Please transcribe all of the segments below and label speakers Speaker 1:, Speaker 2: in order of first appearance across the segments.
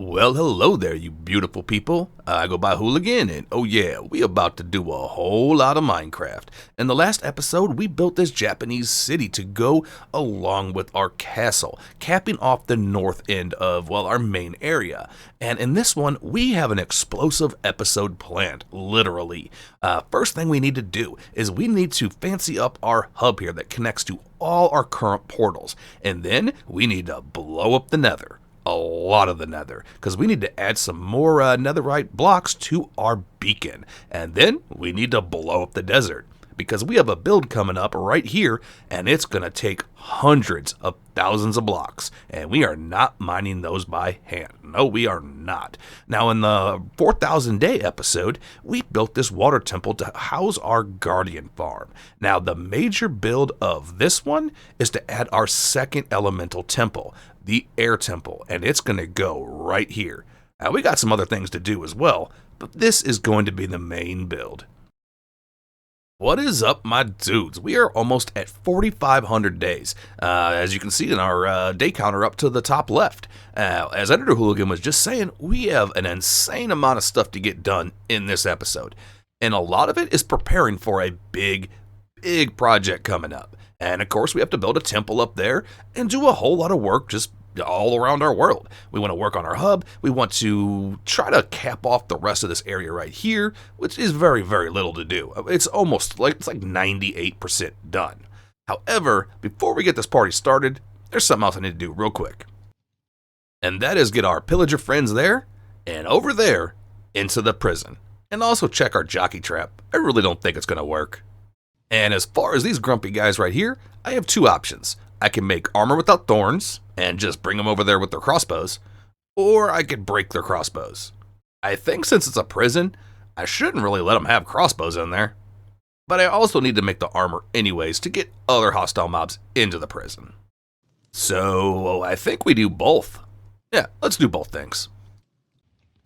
Speaker 1: Well, hello there, you beautiful people. I go by Hooligan, and oh yeah, we about to do a whole lot of Minecraft. In the last episode, we built this Japanese city to go along with our castle, capping off the north end of, well, our main area. And in this one, we have an explosive episode planned, literally. First thing we need to do is we need to fancy up our hub here that connects to all our current portals. And then we need to blow up the Nether. A lot of the Nether, because we need to add some more Netherite blocks to our beacon. And then we need to blow up the desert, because we have a build coming up right here, and it's going to take hundreds of thousands of blocks, and we are not mining those by hand. No, we are not. Now, in the 4,000 day episode, we built this water temple to house our guardian farm. Now, the major build of this one is to add our second elemental temple, the air temple, and it's going to go right here. Now, we got some other things to do as well, but this is going to be the main build. What is up, my dudes? We are almost at 4,500 days, as you can see in our day counter up to the top left. As Editor Hooligan was just saying, we have an insane amount of stuff to get done in this episode, and a lot of it is preparing for a big project coming up. And of course, we have to build a temple up there and do a whole lot of work just all around our world. We want to work on our hub. We want to try to cap off the rest of this area right here, which is very, very little to do. It's like 98% done. However, before we get this party started, there's something else I need to do real quick. And that is get our pillager friends there and over there into the prison. And also check our jockey trap. I really don't think it's going to work. And as far as these grumpy guys right here, I have two options. I can make armor without thorns and just bring them over there with their crossbows, or I could break their crossbows. I think since it's a prison, I shouldn't really let them have crossbows in there. But I also need to make the armor anyways to get other hostile mobs into the prison. So I think we do both. Yeah, let's do both things.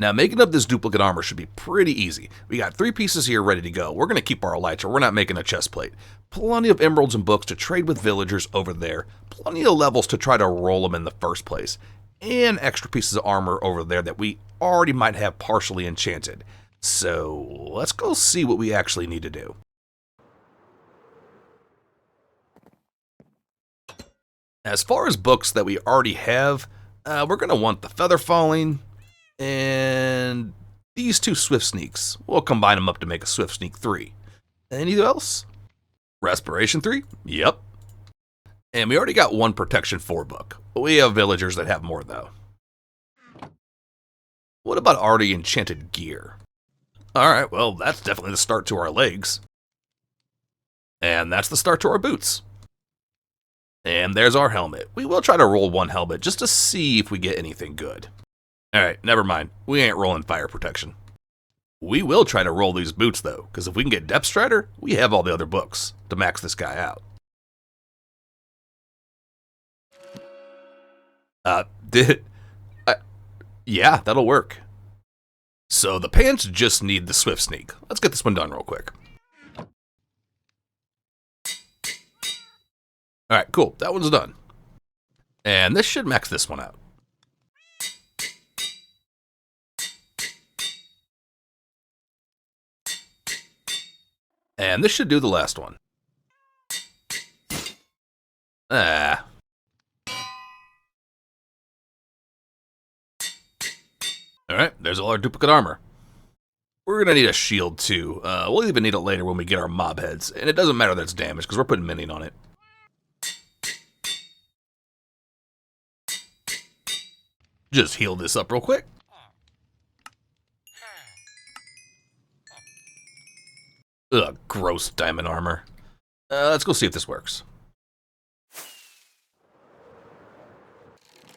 Speaker 1: Now, making up this duplicate armor should be pretty easy. We got 3 pieces here ready to go. We're going to keep our elytra. We're not making a chest plate. Plenty of emeralds and books to trade with villagers over there. Plenty of levels to try to roll them in the first place. And extra pieces of armor over there that we already might have partially enchanted. So, let's go see what we actually need to do. As far as books that we already have, we're going to want the Feather Falling and these 2 Swift Sneaks. We'll combine them up to make a Swift Sneak 3. Anything else? Respiration 3? Yep. And we already got 1 Protection 4 book. We have villagers that have more, though. What about already enchanted gear? Alright, well, that's definitely the start to our legs. And that's the start to our boots. And there's our helmet. We will try to roll 1 helmet just to see if we get anything good. Alright, never mind. We ain't rolling fire protection. We will try to roll these boots, though, because if we can get Depth Strider, we have all the other books to max this guy out. Yeah, that'll work. So the pants just need the Swift Sneak. Let's get this one done real quick. Alright, cool. That one's done. And this should max this one out. And this should do the last one. Alright, there's all our duplicate armor. We're gonna need a shield too. We'll even need it later when we get our mob heads. And it doesn't matter that it's damaged, because we're putting minion on it. Just heal this up real quick. Ugh, gross diamond armor. Let's go see if this works.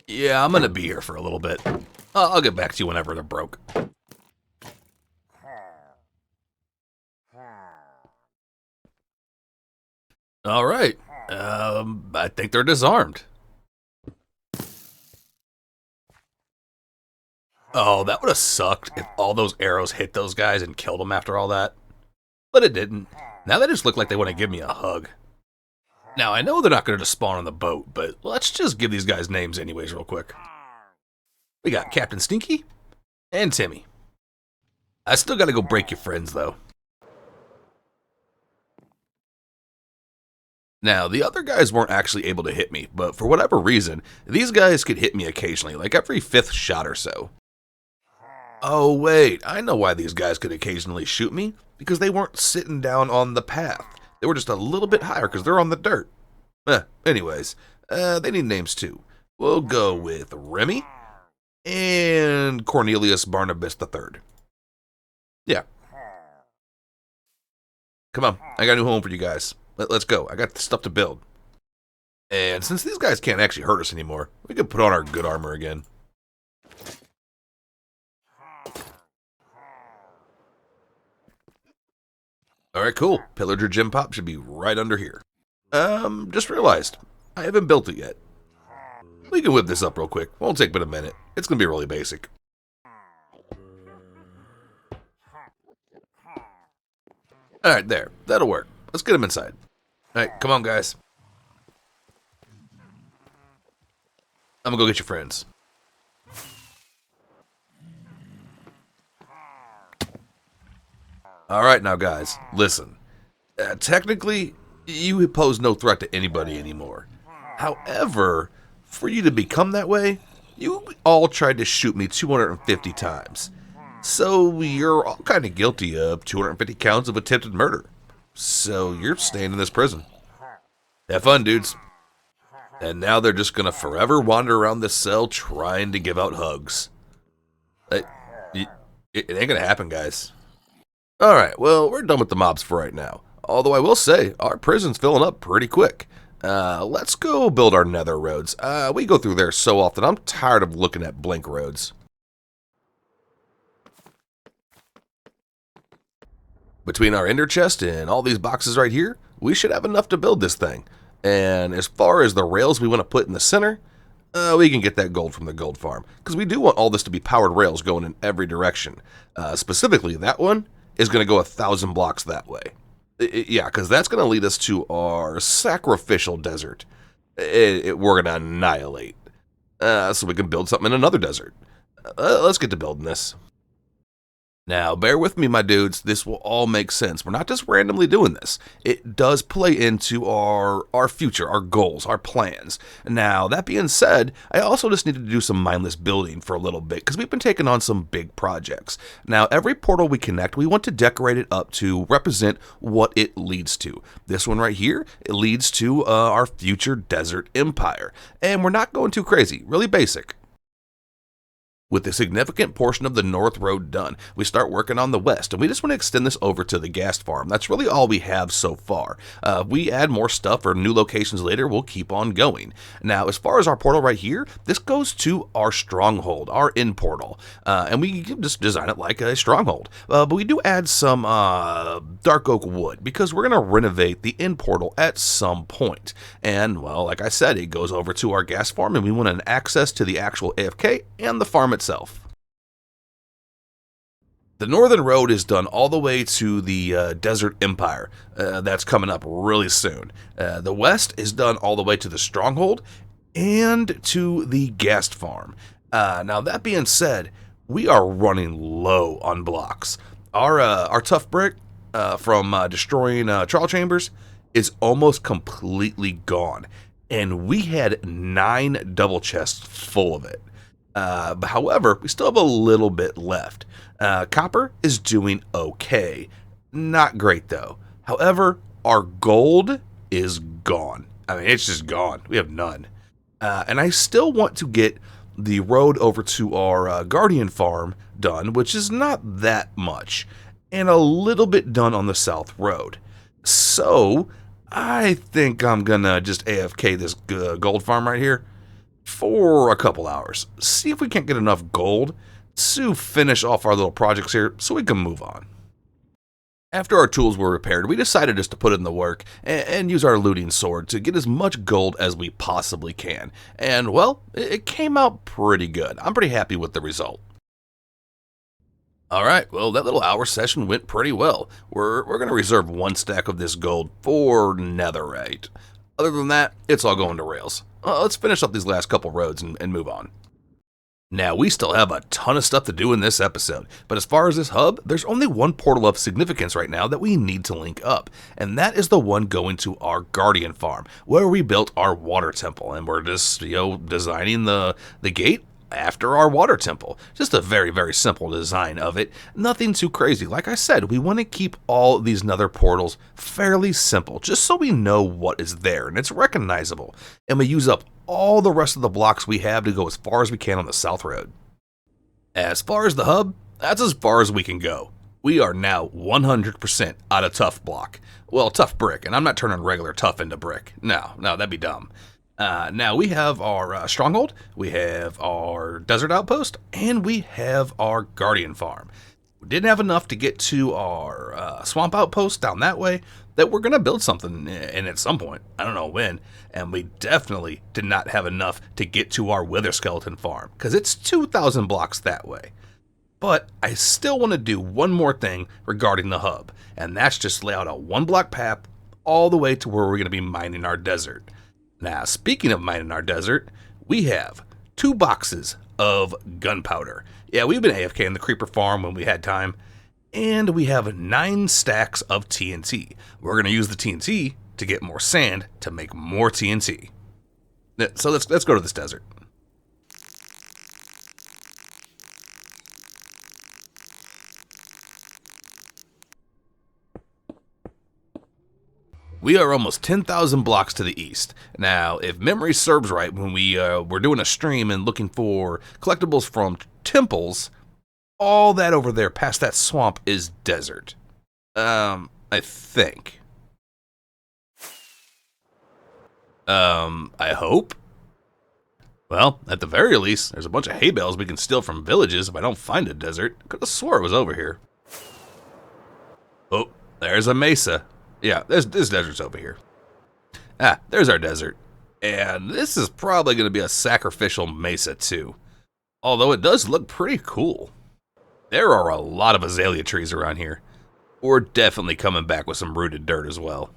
Speaker 1: Yeah, I'm gonna be here for a little bit. I'll get back to you whenever they're broke. Alright, I think they're disarmed. Oh, that would have sucked if all those arrows hit those guys and killed them after all that. But it didn't. Now they just look like they want to give me a hug. Now, I know they're not going to just spawn on the boat, but let's just give these guys names anyways real quick. We got Captain Stinky and Timmy. I still gotta go break your friends, though. Now, the other guys weren't actually able to hit me, but for whatever reason, these guys could hit me occasionally, like every 5th shot or so. Oh wait, I know why these guys could occasionally shoot me, because they weren't sitting down on the path. They were just a little bit higher because they're on the dirt. Anyways, they need names too. We'll go with Remy and Cornelius Barnabas III. Yeah. Come on, I got a new home for you guys. Let's go. I got stuff to build. And since these guys can't actually hurt us anymore, we can put on our good armor again. Alright, cool. Pillager Gym Pop should be right under here. Just realized, I haven't built it yet. We can whip this up real quick. Won't take but a minute. It's gonna be really basic. Alright, there. That'll work. Let's get him inside. Alright, come on, guys. I'm gonna go get your friends. Alright now, guys, listen. Technically, you pose no threat to anybody anymore. However, for you to become that way, you all tried to shoot me 250 times. So you're all kind of guilty of 250 counts of attempted murder. So you're staying in this prison. Have fun, dudes. And now they're just gonna forever wander around this cell trying to give out hugs. It ain't gonna happen, guys. Alright, well, we're done with the mobs for right now. Although I will say, our prison's filling up pretty quick. Let's go build our nether roads. We go through there so often, I'm tired of looking at blank roads. Between our ender chest and all these boxes right here, we should have enough to build this thing. And as far as the rails we want to put in the center, we can get that gold from the gold farm. Because we do want all this to be powered rails going in every direction. Specifically, that one is going to go 1,000 blocks that way. Yeah, because that's going to lead us to our sacrificial desert. We're going to annihilate. So we can build something in another desert. Let's get to building this. Now, bear with me, my dudes. This will all make sense. We're not just randomly doing this. It does play into our future, our goals, our plans. Now, that being said, I also just need to do some mindless building for a little bit because we've been taking on some big projects. Now, every portal we connect, we want to decorate it up to represent what it leads to. This one right here, it leads to our future desert empire. And we're not going too crazy, really basic. With a significant portion of the North Road done, we start working on the West, and we just want to extend this over to the gas farm. That's really all we have so far. If we add more stuff or new locations later, we'll keep on going. Now, as far as our portal right here, this goes to our stronghold, our end portal, and we just design it like a stronghold. But we do add some dark oak wood, because we're going to renovate the end portal at some point. And, well, like I said, it goes over to our gas farm, and we want an access to the actual AFK and the farm itself. The northern road is done all the way to the Desert Empire. That's coming up really soon. The west is done all the way to the Stronghold and to the Ghast Farm. Now, that being said, we are running low on blocks. Our tough brick from destroying trial chambers is almost completely gone. And we had 9 double chests full of it. However, we still have a little bit left. Copper is doing okay. Not great, though. However, our gold is gone. I mean, it's just gone. We have none. And I still want to get the road over to our Guardian farm done, which is not that much, and a little bit done on the South Road. So, I think I'm gonna just AFK this gold farm right here for a couple hours. See if we can't get enough gold to finish off our little projects here so we can move on. After our tools were repaired, we decided just to put in the work and use our looting sword to get as much gold as we possibly can. And, well, it came out pretty good. I'm pretty happy with the result. Alright, well, that little hour session went pretty well. We're going to reserve 1 stack of this gold for Netherite. Other than that, it's all going to rails. Let's finish up these last couple roads and move on. Now, we still have a ton of stuff to do in this episode, but as far as this hub, there's only one portal of significance right now that we need to link up, and that is the one going to our Guardian farm, where we built our water temple, and we're just, designing the gate after our water temple. Just a very, very simple design of it. Nothing too crazy. Like I said, we want to keep all these nether portals fairly simple, just so we know what is there and it's recognizable. And we use up all the rest of the blocks we have to go as far as we can on the south road. As far as the hub, that's as far as we can go. We are now 100% out of tough block. Well, tough brick, and I'm not turning regular tough into brick. No, that'd be dumb. Now we have our stronghold, we have our desert outpost, and we have our guardian farm. We didn't have enough to get to our swamp outpost down that way that we're going to build something in at some point. I don't know when. And we definitely did not have enough to get to our wither skeleton farm because it's 2,000 blocks that way. But I still want to do one more thing regarding the hub, and that's just lay out a 1-block path all the way to where we're going to be mining our desert. Now, speaking of mining our desert, we have 2 boxes of gunpowder. Yeah, we've been AFK in the creeper farm when we had time. And we have 9 stacks of TNT. We're going to use the TNT to get more sand to make more TNT. So let's go to this desert. We are almost 10,000 blocks to the east. Now, if memory serves right, when we were doing a stream and looking for collectibles from temples, all that over there past that swamp is desert. I think. I hope. Well, at the very least, there's a bunch of hay bales we can steal from villages if I don't find a desert. Could have swore it was over here. Oh, there's a mesa. Yeah, this desert's over here. Ah, there's our desert. And this is probably going to be a sacrificial mesa too. Although it does look pretty cool. There are a lot of azalea trees around here. We're definitely coming back with some rooted dirt as well.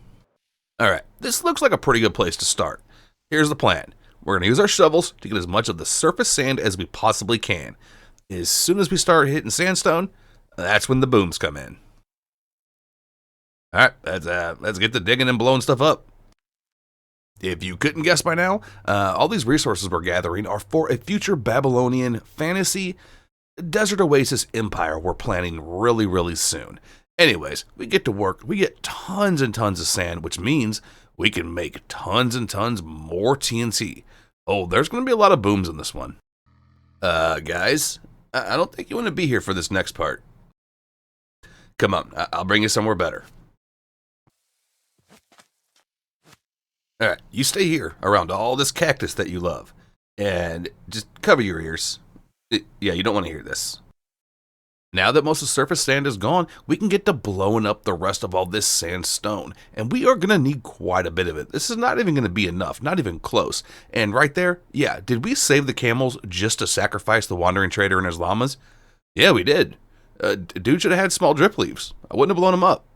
Speaker 1: Alright, this looks like a pretty good place to start. Here's the plan. We're going to use our shovels to get as much of the surface sand as we possibly can. As soon as we start hitting sandstone, that's when the booms come in. Alright, let's get to digging and blowing stuff up. If you couldn't guess by now, all these resources we're gathering are for a future Babylonian fantasy desert oasis empire we're planning really, really soon. Anyways, we get to work. We get tons and tons of sand, which means we can make tons and tons more TNT. Oh, there's going to be a lot of booms in this one. Guys, I don't think you want to be here for this next part. Come on, I'll bring you somewhere better. Alright, you stay here around all this cactus that you love. And just cover your ears. Yeah, you don't want to hear this. Now that most of the surface sand is gone, we can get to blowing up the rest of all this sandstone. And we are going to need quite a bit of it. This is not even going to be enough, not even close. And right there, yeah, did we save the camels just to sacrifice the wandering trader and his llamas? Yeah, we did. Dude should have had small drip leaves. I wouldn't have blown him up.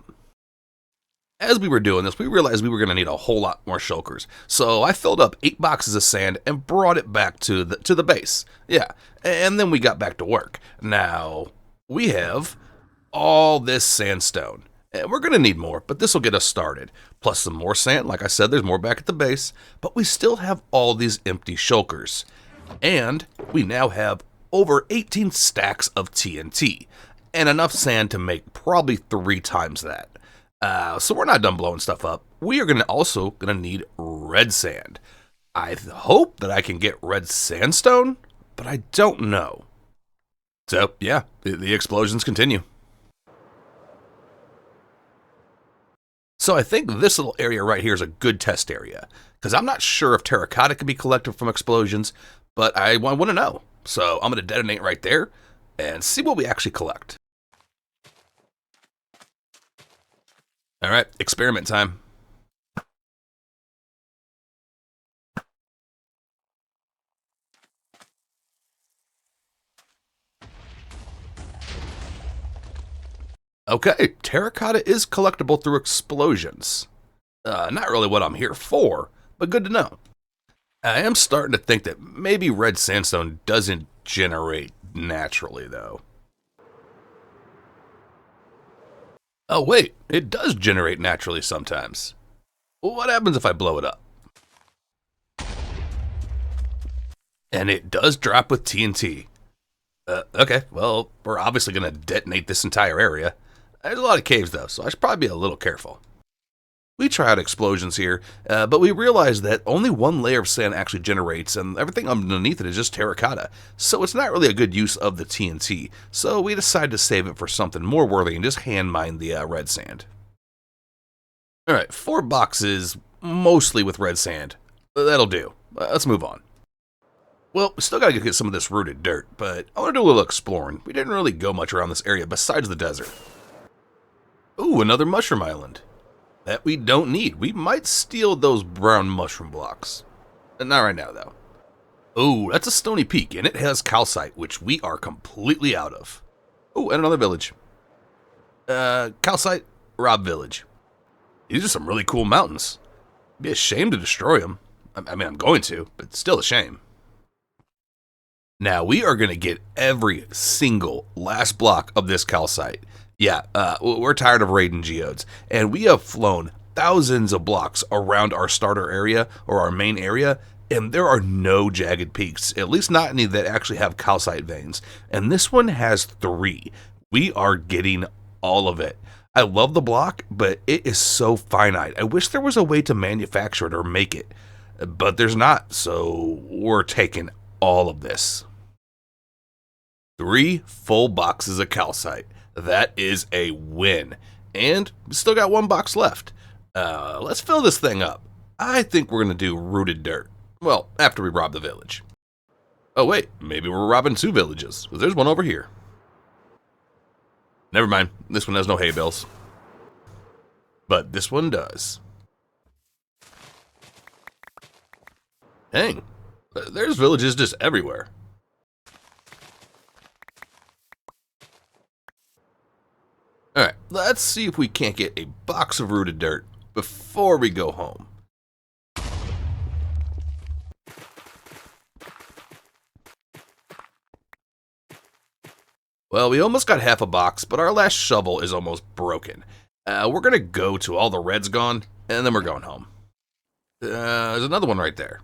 Speaker 1: As we were doing this, we realized we were going to need a whole lot more shulkers. So I filled up 8 boxes of sand and brought it back to the base. Yeah, and then we got back to work. Now, we have all this sandstone. And we're going to need more, but this will get us started. Plus some more sand. Like I said, there's more back at the base. But we still have all these empty shulkers. And we now have over 18 stacks of TNT. And enough sand to make probably 3 times that. So we're not done blowing stuff up. We are also gonna need red sand. I hope that I can get red sandstone, but I don't know. So yeah, the explosions continue. So I think this little area right here is a good test area, because I'm not sure if terracotta can be collected from explosions, but I want to know. So I'm gonna detonate right there and see what we actually collect. All right, experiment time. Okay, terracotta is collectible through explosions. Not really what I'm here for, but good to know. I am starting to think that maybe red sandstone doesn't generate naturally, though. Oh, wait, it does generate naturally sometimes. Well, what happens if I blow it up? And it does drop with TNT. Okay, well, we're obviously going to detonate this entire area. There's a lot of caves, though, so I should probably be a little careful. We try out explosions here, but we realize that only one layer of sand actually generates, and everything underneath it is just terracotta, so it's not really a good use of the TNT, so we decide to save it for something more worthy and just hand mine the red sand. Alright, 4 boxes, mostly with red sand. That'll do. Let's move on. Well, we still gotta get some of this rooted dirt, but I want to do a little exploring. We didn't really go much around this area besides the desert. Ooh, another mushroom island. That we don't need. We might steal those brown mushroom blocks. Not right now, though. Ooh, that's a stony peak, and it has calcite, which we are completely out of. Ooh, and another village. Calcite, Rob Village. These are some really cool mountains. It'd be a shame to destroy them. I mean, I'm going to, but it's still a shame. Now, we are going to get every single last block of this calcite. Yeah, we're tired of raiding geodes, and we have flown thousands of blocks around our starter area, or our main area, and there are no jagged peaks, at least not any that actually have calcite veins. And this one has 3. We are getting all of it. I love the block, but it is so finite. I wish there was a way to manufacture it or make it, but there's not, so we're taking all of this. 3 full boxes of calcite. That is a win. And we still got 1 box left. Let's fill this thing up. I think we're going to do rooted dirt. Well, after we rob the village. Oh wait, maybe we're robbing 2 villages. There's one over here. Never mind, this one has no hay bales. But this one does. Dang, there's villages just everywhere. Alright, let's see if we can't get a box of rooted dirt before we go home. Well, we almost got half a box, but our last shovel is almost broken. We're going to go to all the red's gone, and then we're going home. There's another one right there.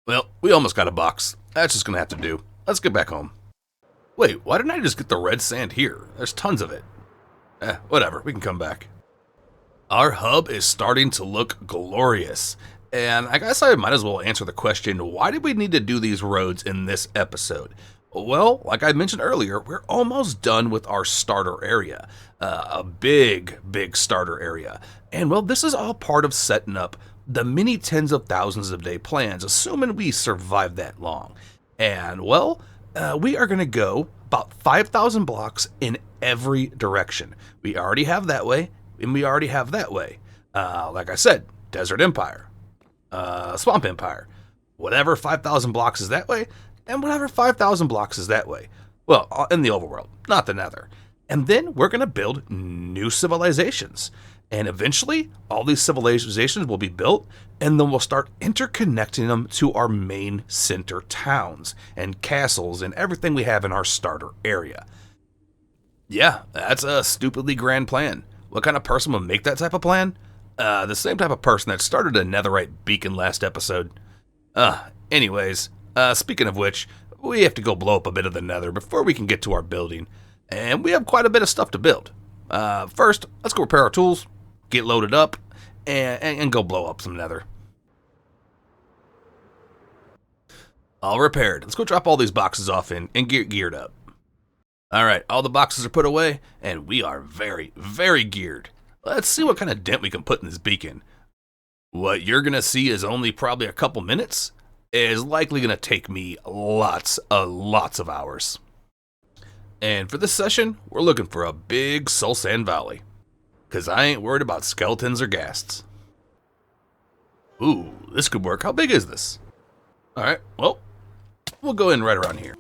Speaker 1: Well, we almost got a box. That's just going to have to do. Let's get back home. Wait, why didn't I just get the red sand here? There's tons of it. Whatever, we can come back. Our hub is starting to look glorious. And I guess I might as well answer the question, why did we need to do these roads in this episode? Well, like I mentioned earlier, we're almost done with our starter area. A big starter area. And well, this is all part of setting up the many tens of thousands of day plans, assuming we survive that long. And well, we are going to go about 5,000 blocks in every direction. We already have that way, and we already have that way. Like I said, Desert Empire, Swamp Empire, whatever 5,000 blocks is that way, and whatever 5,000 blocks is that way. Well, in the overworld, not the Nether. And then we're going to build new civilizations. And eventually, all these civilizations will be built, and then we'll start interconnecting them to our main center towns and castles and everything we have in our starter area. Yeah, that's a stupidly grand plan. What kind of person would make that type of plan? The same type of person that started a Netherite beacon last episode. Anyways, speaking of which, we have to go blow up a bit of the Nether before we can get to our building. And we have quite a bit of stuff to build. First, let's go repair our tools, get loaded up, and go blow up some Nether. All repaired. Let's go drop all these boxes off and get geared up. Alright, all the boxes are put away, and we are very geared. Let's see what kind of dent we can put in this beacon. What you're going to see is only probably a couple minutes. It is likely going to take me lots of hours. And for this session, we're looking for a big soul sand valley. Because I ain't worried about skeletons or ghasts. Ooh, this could work. How big is this? Alright, well, we'll go in right around here.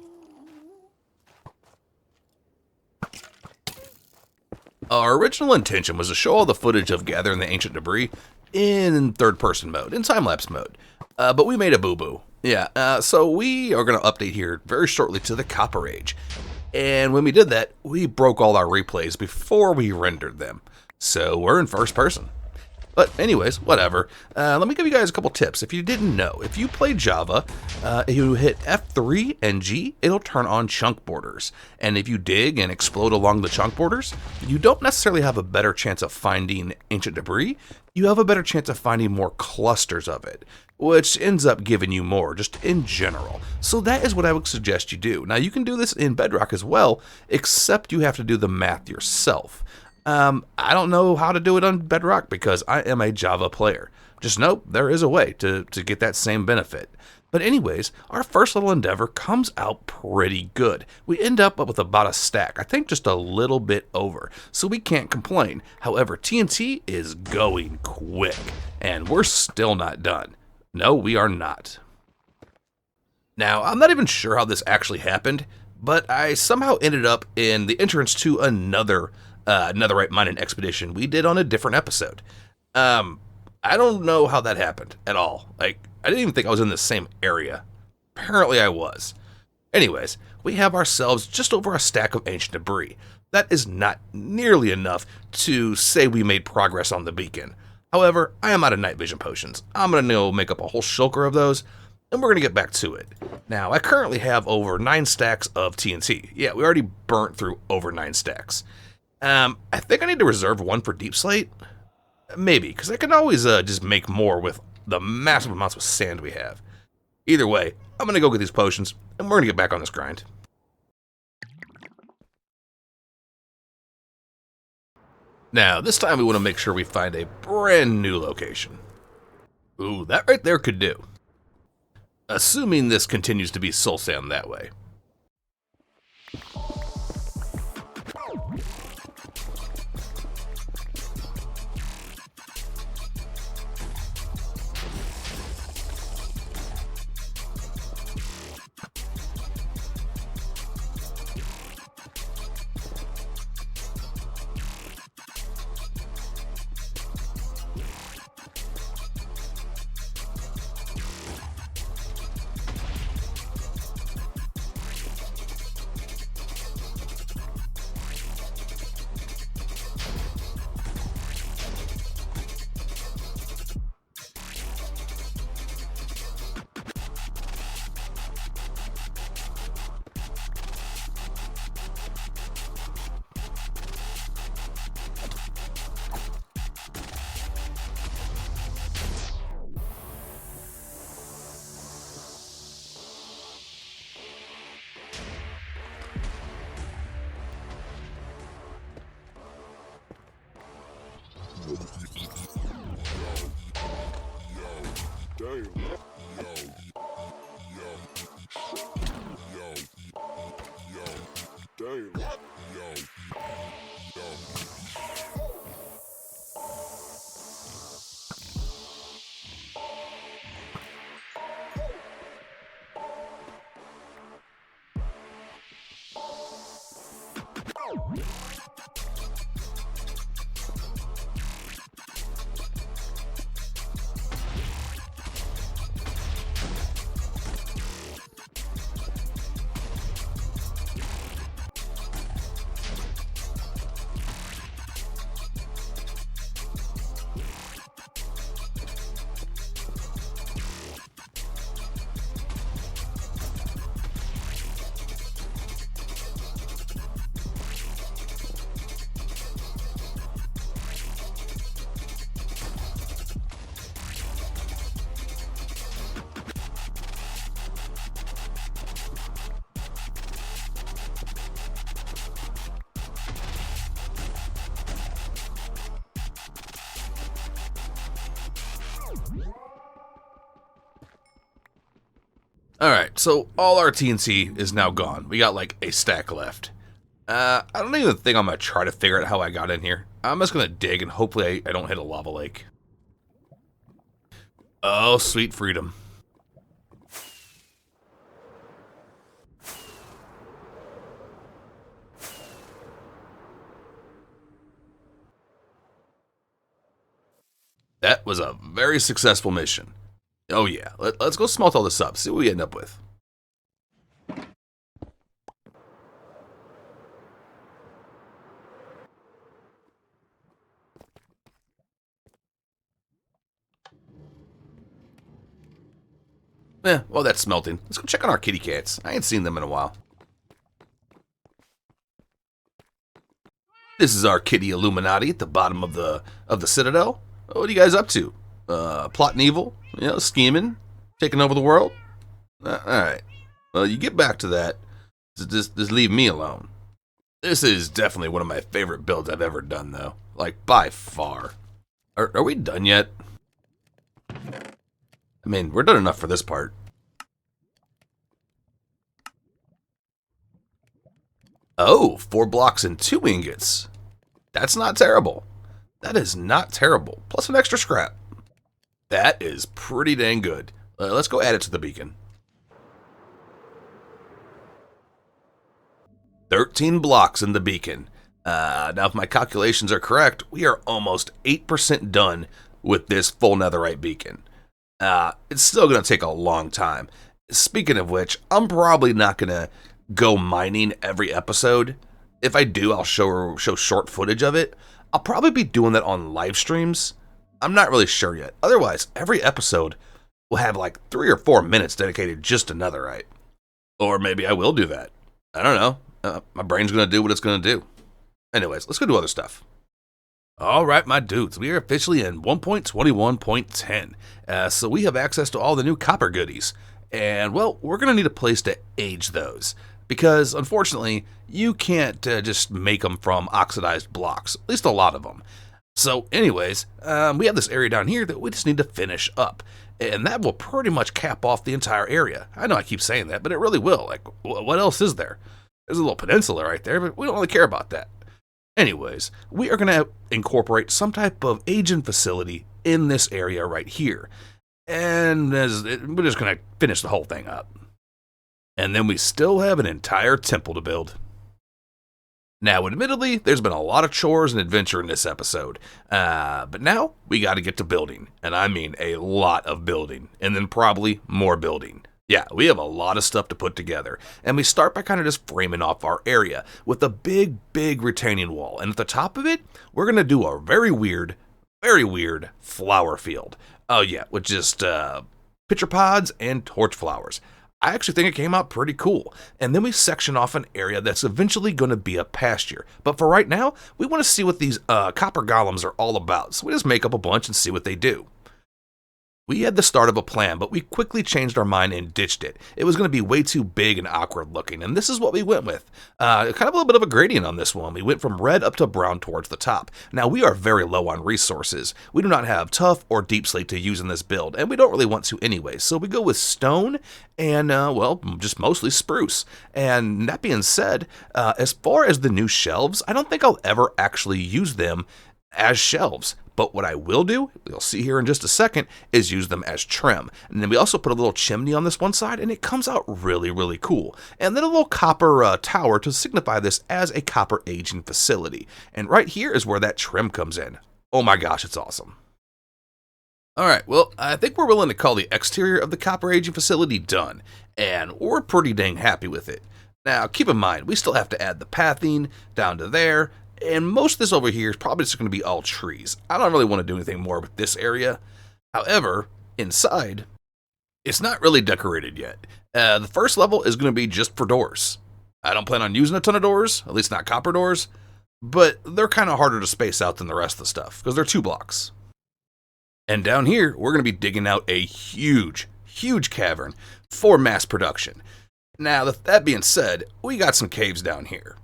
Speaker 1: Our original intention was to show all the footage of gathering the ancient debris in third-person mode, in time-lapse mode, but we made a boo-boo. Yeah, so we are going to update here very shortly to the Copper Age. And when we did that, we broke all our replays before we rendered them. So we're in first person. But anyways, whatever. Let me give you guys a couple tips. If you didn't know, if you play Java, you hit F3 and G, it'll turn on chunk borders. And if you dig and explode along the chunk borders, you don't necessarily have a better chance of finding ancient debris. You have a better chance of finding more clusters of it, which ends up giving you more, just in general. So that is what I would suggest you do. Now, you can do this in Bedrock as well, except you have to do the math yourself. I don't know how to do it on Bedrock because I am a Java player. Just know there is a way to get that same benefit. But anyways, our first little endeavor comes out pretty good. We end up with about a stack, I think just a little bit over, so we can't complain. However, TNT is going quick, and we're still not done. No, we are not. Now, I'm not even sure how this actually happened, but I somehow ended up in the entrance to another Netherite mining expedition we did on a different episode. I don't know how that happened at all. Like, I didn't even think I was in the same area. Apparently I was. Anyways, we have ourselves just over a stack of ancient debris. That is not nearly enough to say we made progress on the beacon. However, I am out of night vision potions. I'm going to go make up a whole shulker of those, and we're going to get back to it. Now, I currently have over 9 stacks of TNT. Yeah, we already burnt through over 9 stacks. I think I need to reserve one for deep slate. Maybe, because I can always just make more with the massive amounts of sand we have. Either way, I'm going to go get these potions, and we're going to get back on this grind. Now, this time we want to make sure we find a brand new location. Ooh, that right there could do. Assuming this continues to be soul sand that way. Alright, so all our TNT is now gone. We got like a stack left. I don't even think I'm going to try to figure out how I got in here. I'm just going to dig and hopefully I don't hit a lava lake. Oh, sweet freedom. That was a very successful mission. Oh yeah, let's go smelt all this up, see what we end up with. While that's smelting, let's go check on our kitty cats. I ain't seen them in a while. This is our kitty Illuminati at the bottom of the citadel. What are you guys up to? Plotting evil? Scheming? Taking over the world? Alright. Well, you get back to that. Just leave me alone. This is definitely one of my favorite builds I've ever done, though. Like, by far. Are we done yet? I mean, we're done enough for this part. Oh, 4 blocks and 2 ingots. That's not terrible. That is not terrible. Plus an extra scrap. That is pretty dang good. Let's go add it to the beacon. 13 blocks in the beacon. Now, if my calculations are correct, we are almost 8% done with this full netherite beacon. It's still going to take a long time. Speaking of which, I'm probably not going to go mining every episode. If I do, I'll show short footage of it. I'll probably be doing that on live streams. I'm not really sure yet. Otherwise, every episode will have like 3 or 4 minutes dedicated just to netherite. Or maybe I will do that. I don't know. My brain's going to do what it's going to do. Anyways, let's go do other stuff. Alright, my dudes, we are officially in 1.21.10. So we have access to all the new copper goodies. And, well, we're going to need a place to age those. Because, unfortunately, you can't just make them from oxidized blocks. At least a lot of them. So, anyways, we have this area down here that we just need to finish up. And that will pretty much cap off the entire area. I know I keep saying that, but it really will. Like, what else is there? There's a little peninsula right there, but we don't really care about that. Anyways, we are going to incorporate some type of aging facility in this area right here. And we're just going to finish the whole thing up. And then we still have an entire temple to build. Now, admittedly, there's been a lot of chores and adventure in this episode. But now, we got to get to building. And I mean a lot of building. And then probably more building. Yeah, we have a lot of stuff to put together, and we start by kind of just framing off our area with a big retaining wall, and at the top of it, we're going to do a very weird flower field. Oh yeah, with just pitcher pods and torch flowers. I actually think it came out pretty cool, and then we section off an area that's eventually going to be a pasture, but for right now, we want to see what these copper golems are all about, so we just make up a bunch and see what they do. We had the start of a plan, but we quickly changed our mind and ditched it. It was going to be way too big and awkward looking, and this is what we went with. Kind of a little bit of a gradient on this one. We went from red up to brown towards the top. Now, we are very low on resources. We do not have tough or deep slate to use in this build, and we don't really want to anyway, so we go with stone and, well, just mostly spruce. And that being said, as far as the new shelves, I don't think I'll ever actually use them as shelves. But what I will do, you'll see here in just a second, is use them as trim. And then we also put a little chimney on this one side, and it comes out really cool. And then a little copper tower to signify this as a copper aging facility. And right here is where that trim comes in. Oh my gosh, it's awesome. Alright, well, I think we're willing to call the exterior of the copper aging facility done. And we're pretty dang happy with it. Now, keep in mind, we still have to add the pathing down to there. And most of this over here is probably just going to be all trees. I don't really want to do anything more with this area. However, inside, it's not really decorated yet. The first level is going to be just for doors. I don't plan on using a ton of doors, at least not copper doors, but they're kind of harder to space out than the rest of the stuff, because they're 2 blocks. And down here, we're going to be digging out a huge cavern for mass production. Now, that being said, we got some caves down here.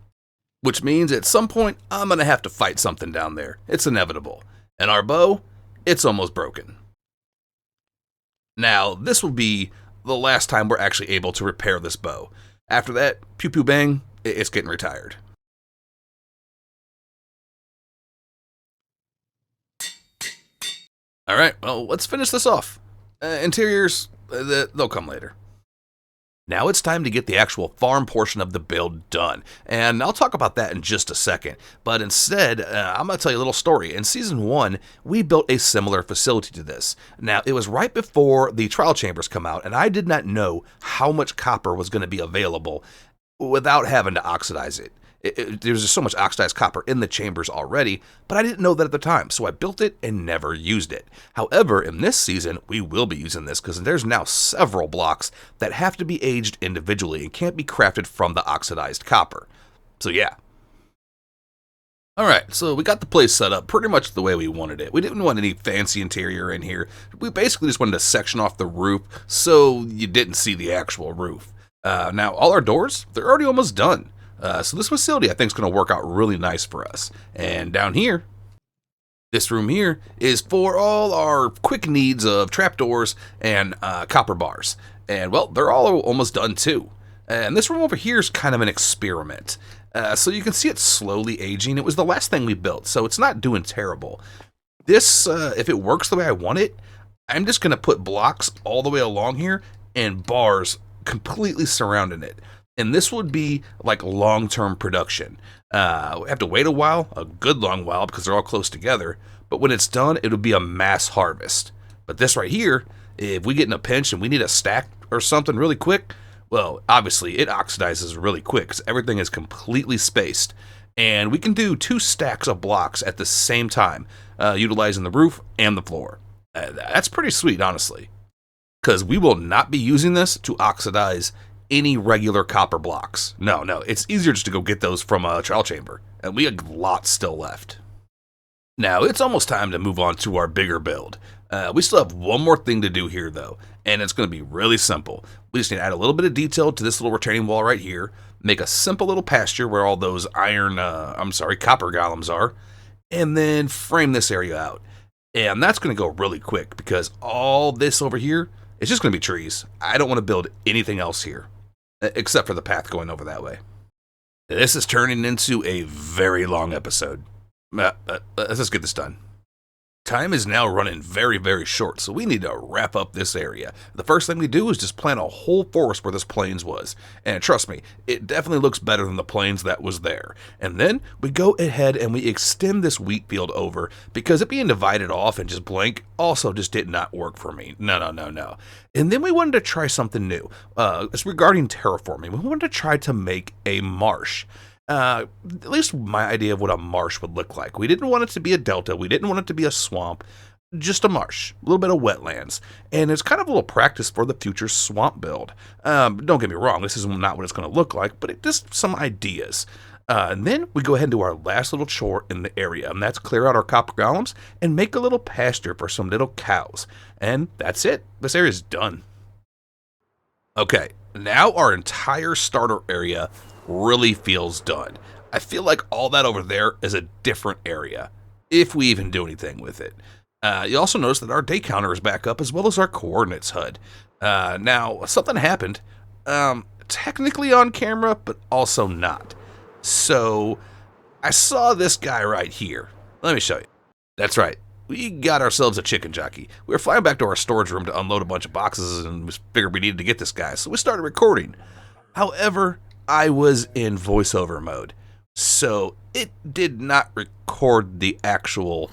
Speaker 1: Which means at some point, I'm going to have to fight something down there. It's inevitable. And our bow, it's almost broken. Now, this will be the last time we're actually able to repair this bow. After that, pew pew bang, it's getting retired. Alright, well, let's finish this off. Interiors, they'll come later. Now it's time to get the actual farm portion of the build done, and I'll talk about that in just a second. But instead, I'm going to tell you a little story. In Season 1, we built a similar facility to this. Now, it was right before the trial chambers come out, and I did not know how much copper was going to be available without having to oxidize it. There's just so much oxidized copper in the chambers already, but I didn't know that at the time, so I built it and never used it. However, in this season, we will be using this because there's now several blocks that have to be aged individually and can't be crafted from the oxidized copper. So yeah. Alright, so we got the place set up pretty much the way we wanted it. We didn't want any fancy interior in here. We basically just wanted to section off the roof so you didn't see the actual roof. Now, all our doors, they're already almost done. So this facility, I think, is going to work out really nice for us. And down here, this room here is for all our quick needs of trapdoors and copper bars. And, well, they're all almost done, too. And this room over here is kind of an experiment. So you can see it slowly aging. It was the last thing we built, so it's not doing terrible. This, if it works the way I want it, I'm just going to put blocks all the way along here and bars completely surrounding it. And this would be like long-term production. We have to wait a while, a good long while, because they're all close together. But when it's done, it'll be a mass harvest. But this right here, if we get in a pinch and we need a stack or something really quick, well, obviously it oxidizes really quick because everything is completely spaced. And we can do 2 stacks of blocks at the same time, utilizing the roof and the floor. That's pretty sweet, honestly. Because we will not be using this to oxidize any regular copper blocks. No, it's easier just to go get those from a trial chamber, and we have lots still left. Now, it's almost time to move on to our bigger build. We still have one more thing to do here, though, and it's going to be really simple. We just need to add a little bit of detail to this little retaining wall right here, make a simple little pasture where all those copper golems are, and then frame this area out. And that's going to go really quick, because all this over here, it's just going to be trees. I don't want to build anything else here, except for the path going over that way. This is turning into a very long episode. Let's just get this done. Time is now running very, very short, so we need to wrap up this area. The first thing we do is just plant a whole forest where this plains was. And trust me, it definitely looks better than the plains that was there. And then we go ahead and we extend this wheat field over, because it being divided off and just blank also just did not work for me. No. And then we wanted to try something new. It's regarding terraforming. We wanted to try to make a marsh. At least my idea of what a marsh would look like. We didn't want it to be a delta. We didn't want it to be a swamp. Just a marsh. A little bit of wetlands. And it's kind of a little practice for the future swamp build. Don't get me wrong. This is not what it's going to look like, but just some ideas. And then we go ahead and do our last little chore in the area, and that's clear out our copper golems and make a little pasture for some little cows. And that's it. This area is done. Okay, now our entire starter area really feels done. I feel like all that over there is a different area, if we even do anything with it. You also notice that our day counter is back up, as well as our coordinates HUD. Now, something happened, technically on camera, but also not. So, I saw this guy right here. Let me show you. That's right. We got ourselves a chicken jockey. We were flying back to our storage room to unload a bunch of boxes, and we figured we needed to get this guy, so we started recording. However, I was in voiceover mode, so it did not record the actual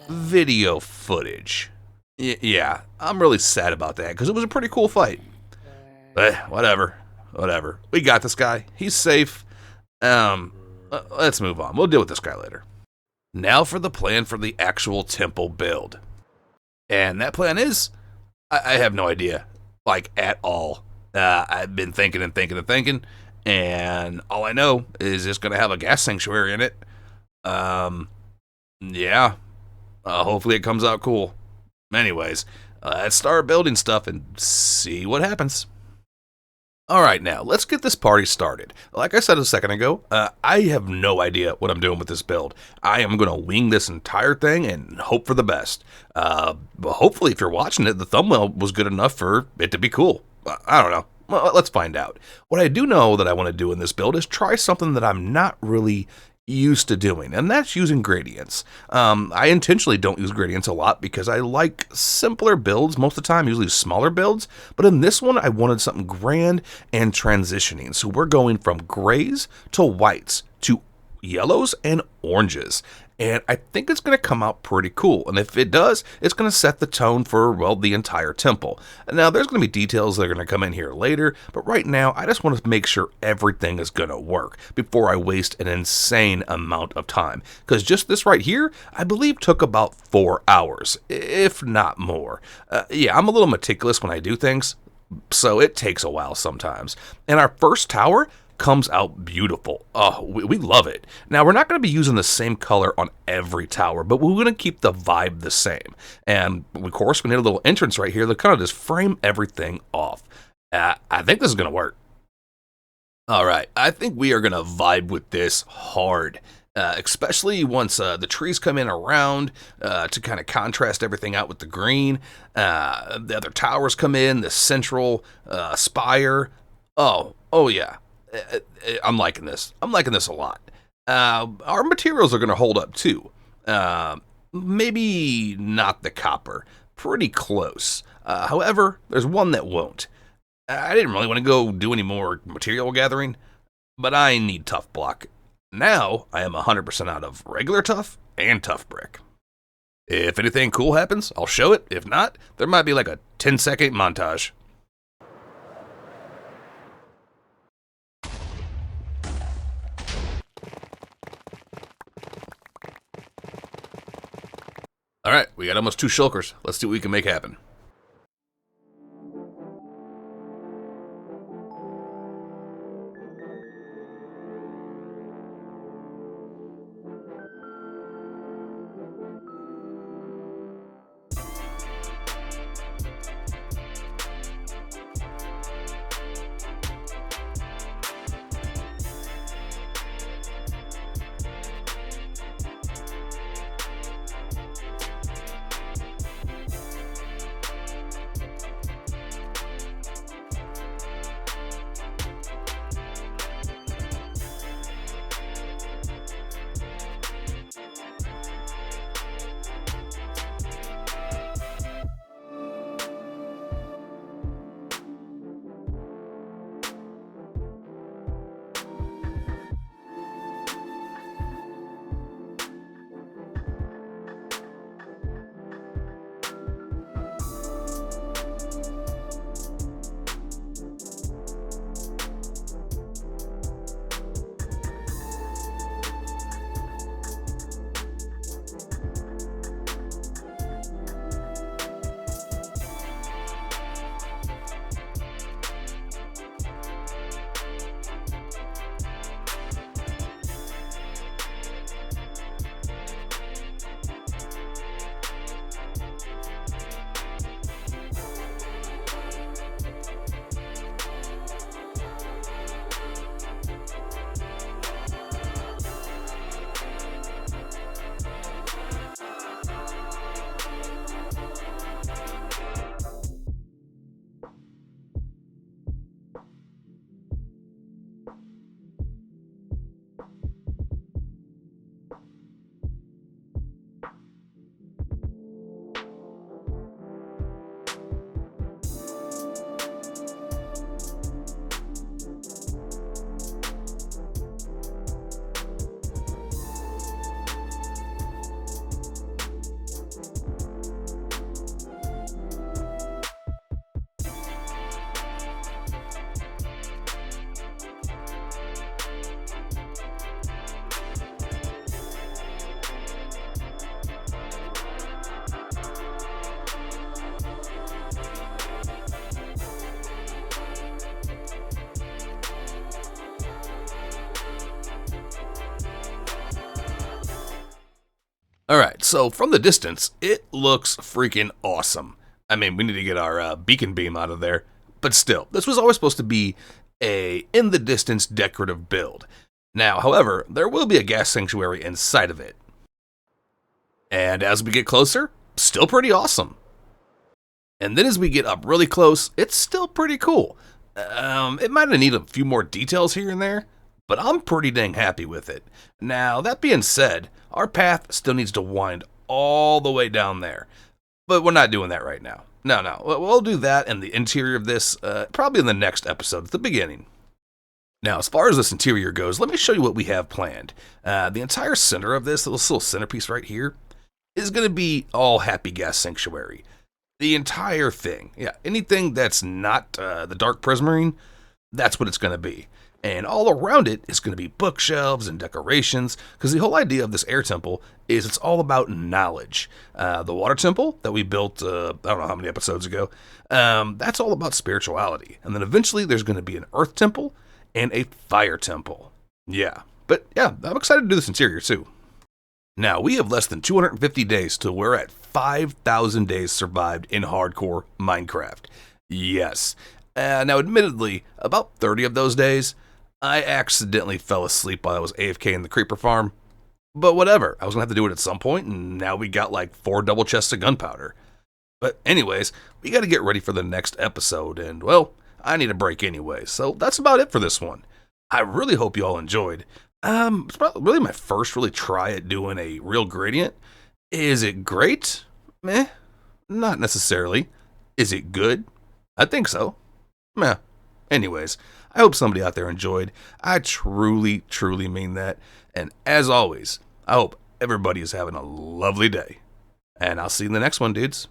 Speaker 1: video footage. Yeah, I'm really sad about that, because it was a pretty cool fight. But whatever. We got this guy. He's safe. Let's move on. We'll deal with this guy later. Now for the plan for the actual temple build. And that plan is, I have no idea, like, at all. I've been thinking, and all I know is it's going to have a gas sanctuary in it. Yeah. Hopefully it comes out cool. Anyways, let's start building stuff and see what happens. Alright, now, let's get this party started. Like I said a second ago, I have no idea what I'm doing with this build. I am going to wing this entire thing and hope for the best. But hopefully, if you're watching it, the thumbnail was good enough for it to be cool. I don't know. Well, let's find out. What I do know that I want to do in this build is try something that I'm not really used to doing, and that's using gradients. I intentionally don't use gradients a lot because I like simpler builds most of the time, usually smaller builds, but in this one I wanted something grand and transitioning. So we're going from grays to whites to yellows and oranges. And I think it's going to come out pretty cool. And if it does, it's going to set the tone for, well, the entire temple. Now, there's going to be details that are going to come in here later, but right now, I just want to make sure everything is going to work before I waste an insane amount of time. Because just this right here, I believe took about 4 hours, if not more. Yeah, I'm a little meticulous when I do things, so it takes a while sometimes. And our first tower comes out beautiful. Oh, we love it. Now, we're not going to be using the same color on every tower, but we're going to keep the vibe the same. And, of course, we need a little entrance right here that kind of just frame everything off. I think this is going to work. All right, I think we are going to vibe with this hard. Especially once the trees come in around to kind of contrast everything out with the green. The other towers come in, the central spire. Oh yeah. I'm liking this. I'm liking this a lot. Our materials are going to hold up too. Maybe not the copper. Pretty close. However, there's one that won't. I didn't really want to go do any more material gathering, but I need tough block. Now I am 100% out of regular tough and tough brick. If anything cool happens, I'll show it. If not, there might be like a 10-second montage. All right, we got almost 2 shulkers. Let's see what we can make happen. Alright, so from the distance, it looks freaking awesome. I mean, we need to get our beacon beam out of there. But still, this was always supposed to be a in-the-distance decorative build. Now, however, there will be a gas sanctuary inside of it. And as we get closer, still pretty awesome. And then as we get up really close, it's still pretty cool. It might have needed a few more details here and there, but I'm pretty dang happy with it. Now, that being said, our path still needs to wind all the way down there, but we're not doing that right now. No, we'll do that in the interior of this, probably in the next episode, at the beginning. Now, as far as this interior goes, let me show you what we have planned. The entire center of this little centerpiece right here is going to be all Happy Gas Sanctuary. The entire thing. Yeah, anything that's not the Dark Prismarine, that's what it's going to be. And all around it is going to be bookshelves and decorations, because the whole idea of this air temple is it's all about knowledge. The water temple that we built, I don't know how many episodes ago, that's all about spirituality. And then eventually there's going to be an earth temple and a fire temple. Yeah, but yeah, I'm excited to do this interior too. Now, we have less than 250 days till we're at 5,000 days survived in hardcore Minecraft. Yes. Now, admittedly, about 30 of those days, I accidentally fell asleep while I was AFK in the creeper farm. But whatever, I was going to have to do it at some point, and now we got like 4 double chests of gunpowder. But anyways, we got to get ready for the next episode, and well, I need a break anyway, so that's about it for this one. I really hope you all enjoyed. It's really my first really try at doing a real gradient. Is it great? Meh. Not necessarily. Is it good? I think so. Meh. Anyways, I hope somebody out there enjoyed. I truly, truly mean that. And as always, I hope everybody is having a lovely day. And I'll see you in the next one, dudes.